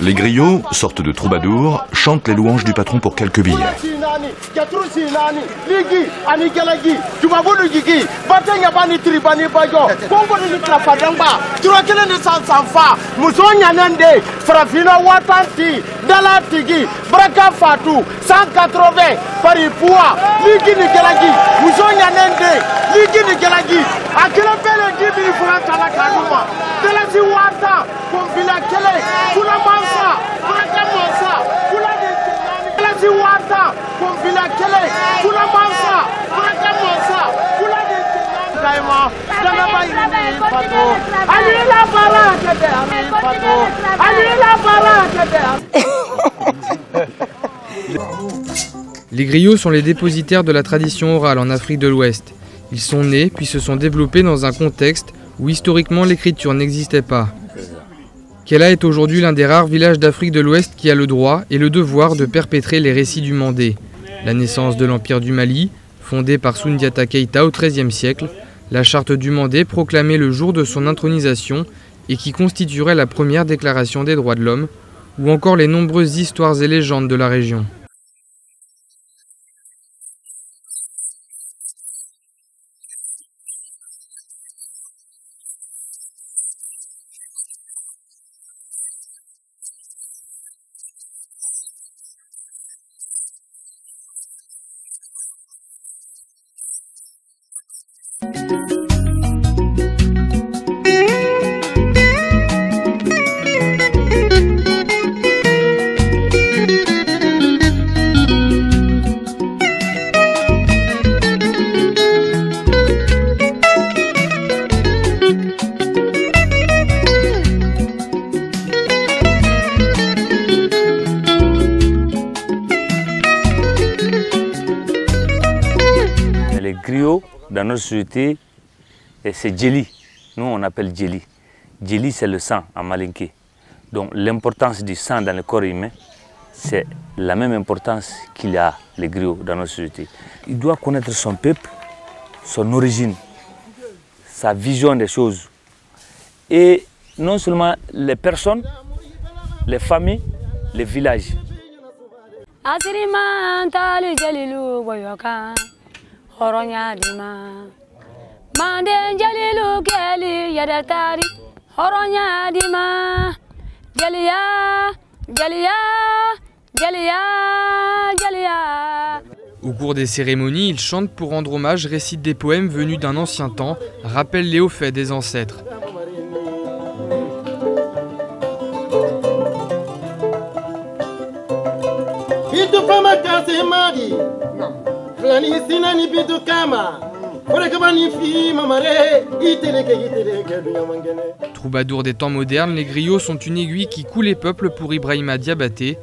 Les griots, sorte de troubadours, chantent les louanges du patron pour quelques billets. Les griots sont les dépositaires de la tradition orale en Afrique de l'Ouest. Ils sont nés puis se sont développés dans un contexte où historiquement l'écriture n'existait pas. Kela est aujourd'hui l'un des rares villages d'Afrique de l'Ouest qui a le droit et le devoir de perpétrer les récits du Mandé. La naissance de l'Empire du Mali, fondé par Soundiata Keïta au XIIIe siècle, la charte du Mandé proclamée le jour de son intronisation et qui constituerait la première déclaration des droits de l'homme, ou encore les nombreuses histoires et légendes de la région. Les griots dans notre société, c'est Djeli. Nous on appelle Djeli. Djeli c'est le sang en malinké. Donc l'importance du sang dans le corps humain, c'est la même importance qu'il y a les griots dans notre société. Il doit connaître son peuple, son origine, sa vision des choses. Et non seulement les personnes, les familles, les villages. Horonya dima mande jalilu keli yadatari horonya dima jalia. Au cours des cérémonies, ils chantent pour rendre hommage, récitent des poèmes venus d'un ancien temps, rappellent les hauts faits des ancêtres. Troubadours des temps modernes, les griots sont une aiguille qui coule les peuples pour Ibrahima Diabaté,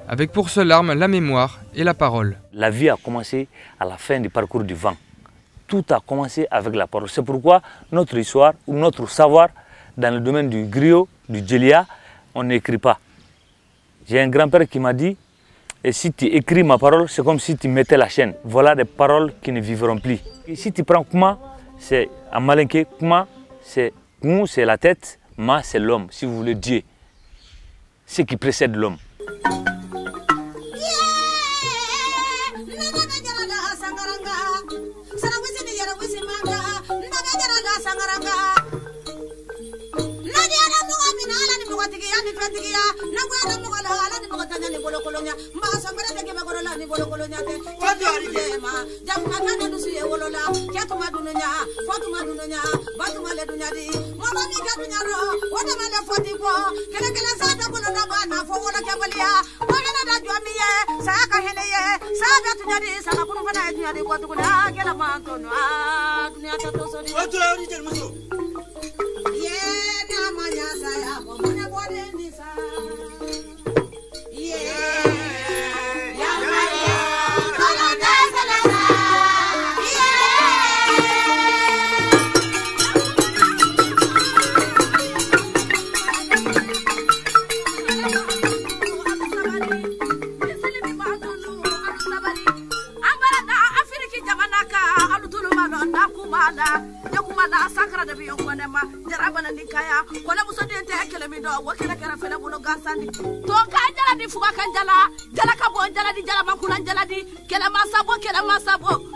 avec pour seule arme la mémoire et la parole. La vie a commencé à la fin du parcours du vent. Tout a commencé avec la parole. C'est pourquoi notre histoire ou notre savoir dans le domaine du griot, du djelia, on n'écrit pas. J'ai un grand-père qui m'a dit, et si tu écris ma parole, c'est comme si tu mettais la chaîne. Voilà des paroles qui ne vivront plus. Et si tu prends Kouma, c'est en malinké, Kouma, c'est la tête, Ma, c'est l'homme, si vous voulez Dieu. Ce qui précède l'homme. Afrique kuma na sakara da biyo kone ma jaraba na nikaya kone muso de te kele mi do wakela kera fele buno gasandi to ka jala di fuga kan jala ka bo jala di jala man kunan jala di kele ma sabo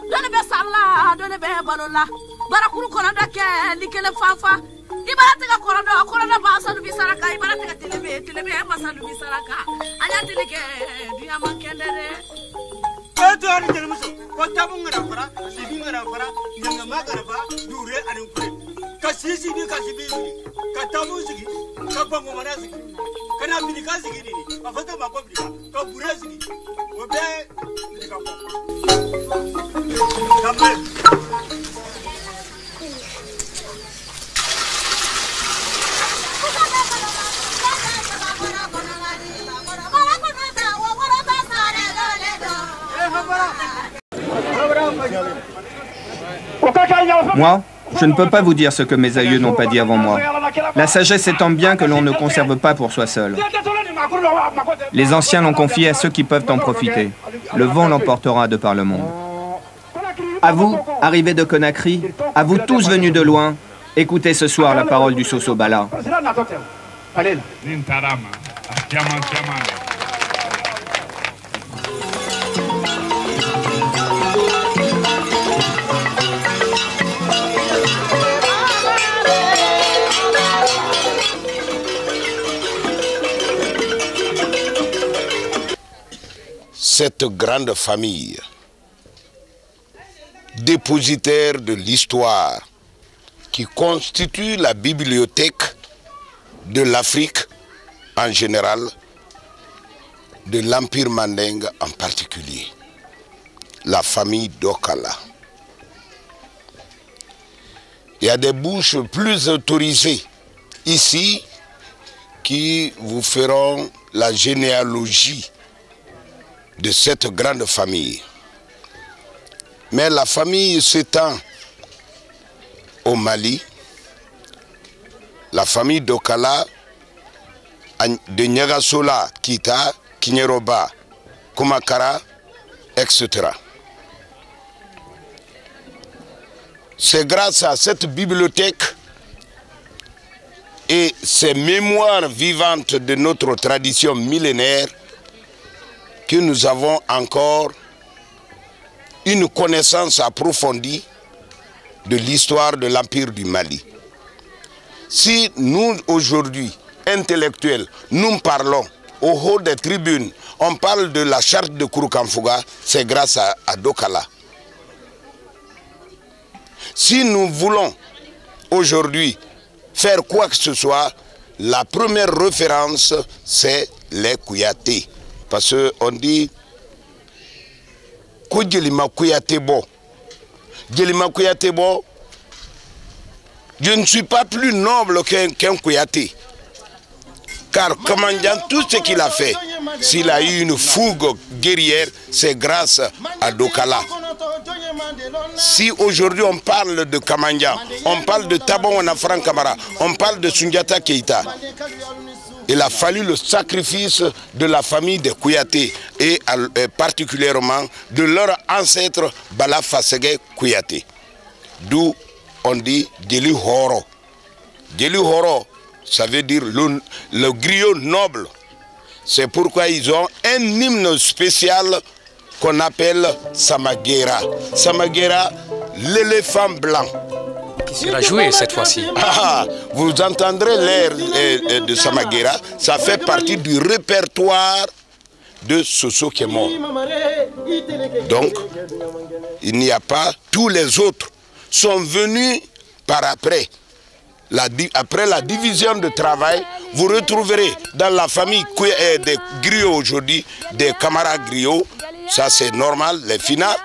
dole be salla dole be balola barakuru kono da ke likele fafa ibarate ka kono ba sanu bi saraka ibarate ka telebe ma sanu bi saraka anya tilike duya man kendere Eto ani jeli muso ko tabu ngara fara sibi ngara fara nyanga magara ba dure ani kure ka sisi ni ka sibi ka tabu sigi ka bango mana sigi kana mini ka sigi ni afata ma ko bika ka bure sigi o be ni ka ko kambe Moi, je ne peux pas vous dire ce que mes aïeux n'ont pas dit avant moi. La sagesse étant bien que l'on ne conserve pas pour soi seul. Les anciens l'ont confié à ceux qui peuvent en profiter. Le vent l'emportera de par le monde. À vous, arrivés de Conakry, à vous tous venus de loin, écoutez ce soir la parole du Soso Bala. Cette grande famille, dépositaire de l'histoire, qui constitue la bibliothèque de l'Afrique en général, de l'Empire Mandingue en particulier, la famille Dokala. Il y a des bouches plus autorisées ici qui vous feront la généalogie de cette grande famille. Mais la famille s'étend au Mali, la famille Dokala, de Nyagasola, Kita, Kinyeroba, Kumakara, etc. C'est grâce à cette bibliothèque et ces mémoires vivantes de notre tradition millénaire que nous avons encore une connaissance approfondie de l'histoire de l'Empire du Mali. Si nous, aujourd'hui, intellectuels, nous parlons au haut des tribunes, on parle de la charte de Kouroukanfouga, c'est grâce à Dokala. Si nous voulons aujourd'hui faire quoi que ce soit, la première référence, c'est les Kouyaté. Parce qu'on dit que Djelima Kouyaté bo. Djelima Kouyaté bo, je ne suis pas plus noble qu'un Kouyaté. Car Kamandian, tout ce qu'il a fait, s'il a eu une fougue guerrière, c'est grâce à Dokala. Si aujourd'hui on parle de Kamandian, on parle de Tabon Wanafran Kamara, on parle de Sundiata Keita, il a fallu le sacrifice de la famille des Kouyaté et particulièrement de leur ancêtre Bala Fasege Kouyaté. D'où on dit Djeli Horo. Djeli Horo, ça veut dire le griot noble. C'est pourquoi ils ont un hymne spécial qu'on appelle Samagera. Samagera, l'éléphant blanc. Qui sera joué cette fois-ci. Vous entendrez l'air de Samagera, ça fait partie du répertoire de Soso qui est mort. Donc, il n'y a pas, tous les autres sont venus par après. Après la division de travail, vous retrouverez dans la famille des griots aujourd'hui, des camarades griots, ça c'est normal, les finales.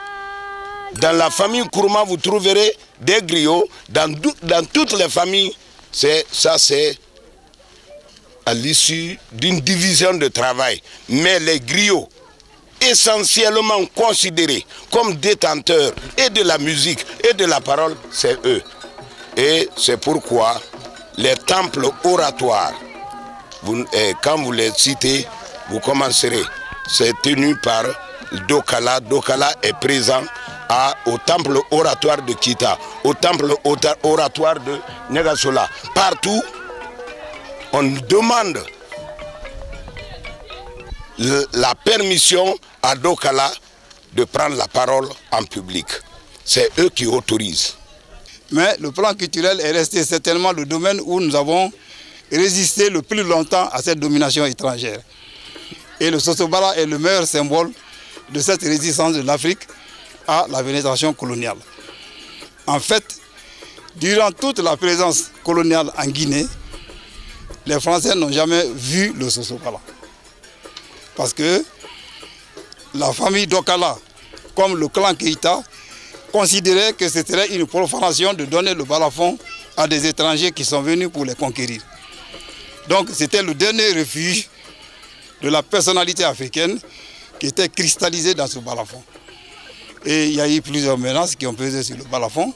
Dans la famille Kourouma, vous trouverez des griots. Dans toutes les familles, ça c'est à l'issue d'une division de travail. Mais les griots, essentiellement considérés comme détenteurs et de la musique et de la parole, c'est eux. Et c'est pourquoi les temples oratoires, quand vous les citez, vous commencerez. C'est tenu par Dokala. Dokala est présent au temple oratoire de Kita, au temple oratoire de Niagasola. Partout, on demande la permission à Dokala de prendre la parole en public. C'est eux qui autorisent. Mais le plan culturel est resté certainement le domaine où nous avons résisté le plus longtemps à cette domination étrangère. Et le Sosobala est le meilleur symbole de cette résistance de l'Afrique à la pénétration coloniale. En fait, durant toute la présence coloniale en Guinée, les Français n'ont jamais vu le Sosobala. Parce que la famille Dokala, comme le clan Keïta, considérait que ce serait une profanation de donner le balafon à des étrangers qui sont venus pour les conquérir. Donc c'était le dernier refuge de la personnalité africaine qui était cristallisée dans ce balafon. Et il y a eu plusieurs menaces qui ont pesé sur le balafon.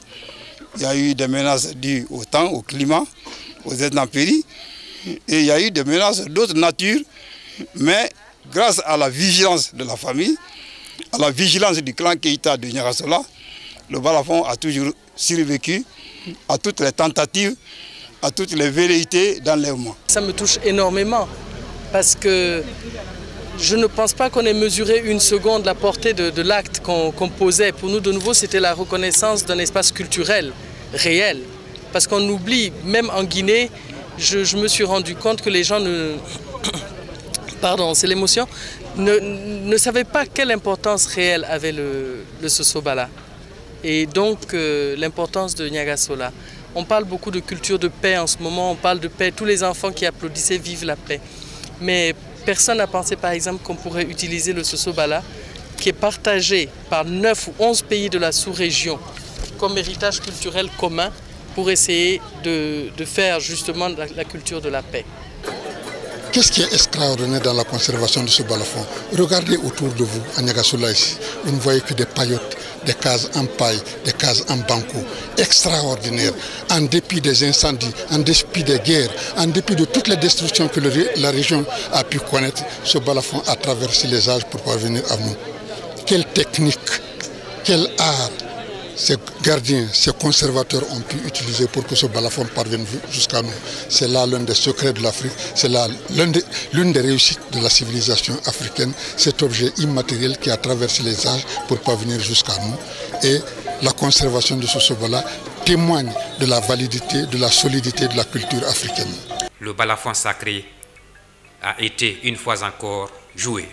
Il y a eu des menaces dues au temps, au climat, aux intempéries. Et il y a eu des menaces d'autres natures. Mais grâce à la vigilance de la famille, à la vigilance du clan Keïta de Niagasola, le balafon a toujours survécu à toutes les tentatives, à toutes les velléités d'enlèvement. Ça me touche énormément parce que je ne pense pas qu'on ait mesuré une seconde la portée de l'acte qu'on posait. Pour nous, de nouveau, c'était la reconnaissance d'un espace culturel réel. Parce qu'on oublie, même en Guinée, je me suis rendu compte que les gens pardon, c'est l'émotion, ne savaient pas quelle importance réelle avait le Sosobala. Et donc, l'importance de Niagasola. On parle beaucoup de culture de paix en ce moment, on parle de paix. Tous les enfants qui applaudissaient vivent la paix. Mais personne n'a pensé, par exemple, qu'on pourrait utiliser le Sosobala, qui est partagé par 9 ou 11 pays de la sous-région, comme héritage culturel commun, pour essayer de faire justement la culture de la paix. Qu'est-ce qui est extraordinaire dans la conservation de ce balafon? Regardez autour de vous, à Niagasola ici, vous ne voyez que des paillotes, des cases en paille, des cases en banco. Extraordinaire. En dépit des incendies, en dépit des guerres, en dépit de toutes les destructions que la région a pu connaître, ce balafon a traversé les âges pour parvenir à nous. Quelle technique, quel art ces gardiens, ces conservateurs ont pu utiliser pour que ce balafon parvienne jusqu'à nous. C'est là l'un des secrets de l'Afrique, c'est là l'une des réussites de la civilisation africaine, cet objet immatériel qui a traversé les âges pour parvenir jusqu'à nous. Et la conservation de ce Sosobala témoigne de la validité, de la solidité de la culture africaine. Le balafon sacré a été une fois encore joué.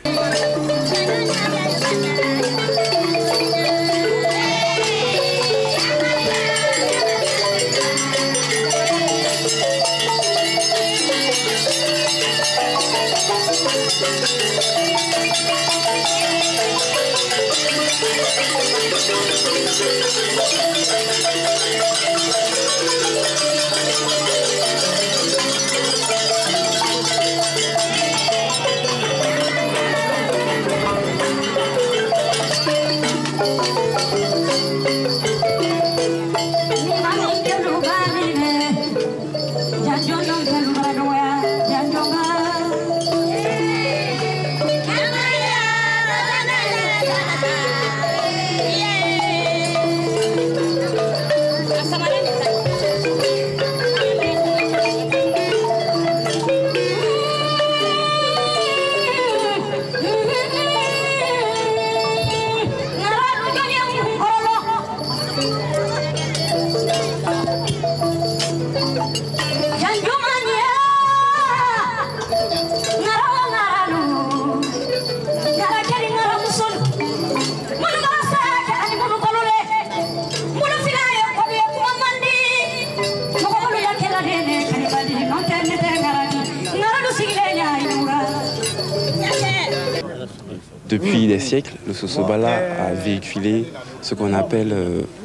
Depuis des siècles, le Sosobala a véhiculé ce qu'on appelle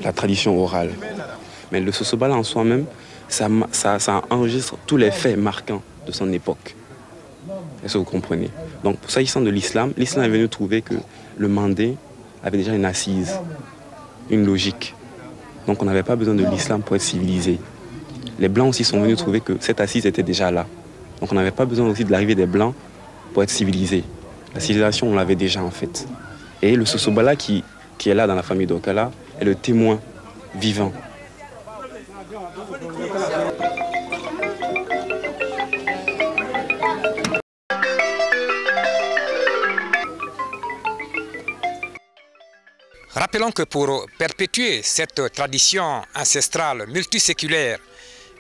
la tradition orale. Mais le Sosobala en soi-même, ça enregistre tous les faits marquants de son époque. Est-ce que vous comprenez? Donc, s'agissant de l'islam, l'islam est venu trouver que le Mandé avait déjà une assise, une logique. Donc on n'avait pas besoin de l'islam pour être civilisé. Les Blancs aussi sont venus trouver que cette assise était déjà là. Donc on n'avait pas besoin aussi de l'arrivée des Blancs pour être civilisé. La civilisation, on l'avait déjà en fait. Et le Sosobala qui qui est là dans la famille d'Okala, est le témoin vivant. Rappelons que pour perpétuer cette tradition ancestrale multiséculaire,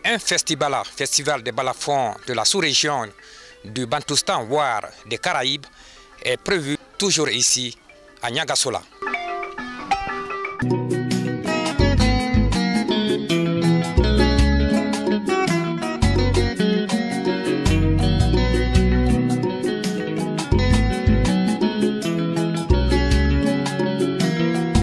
un festival des balafons de la sous-région du Bantoustan, voire des Caraïbes, est prévu toujours ici, à Niagasola.